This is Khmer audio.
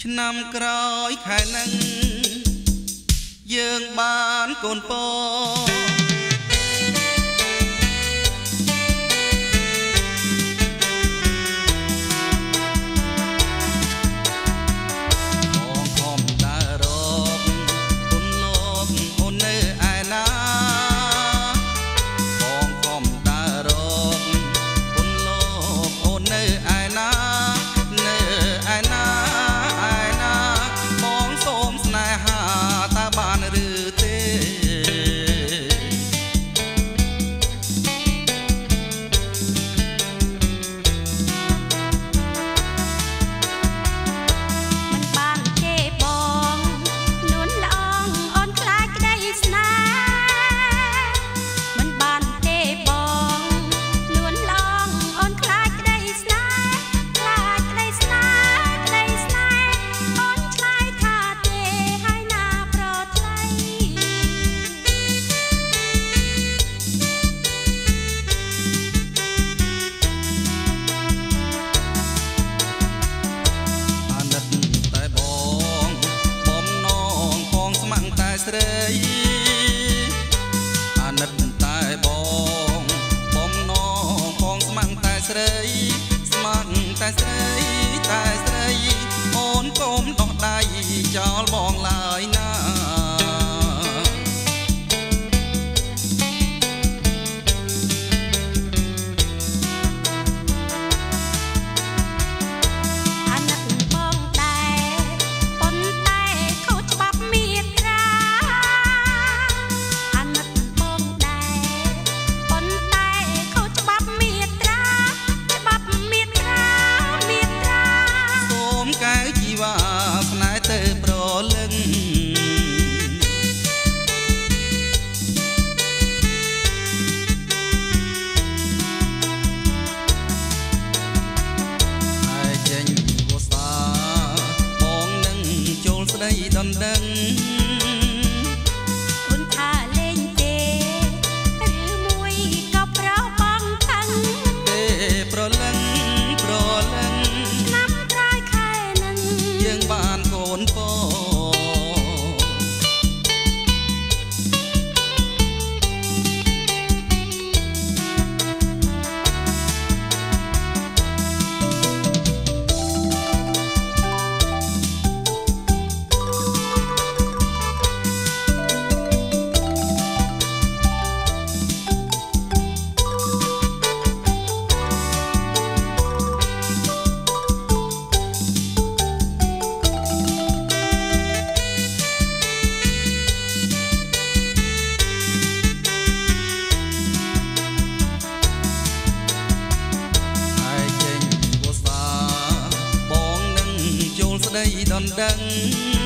ឆ្នាំក្រោយខែនឹងយើងបានកូនពស្រីអាណិតតែបងបំណងផងស្មាំងតែស្រីស្មាំងតែស្រីតែស្រីអូនកុំដោះដៃចោលបងឡើយណាស្នេហ៍ទៅប្រលឹងហើយចេញវស្សាបងនឹងចូលស្ដីដណ្ដឹងអូនថាលេងទេឬមួយក៏ប្របងខឹងទេប្រលឹងឆ្នាំក្រោយខែនឹងយើងបានកូនពស្ដីដណ្ដឹង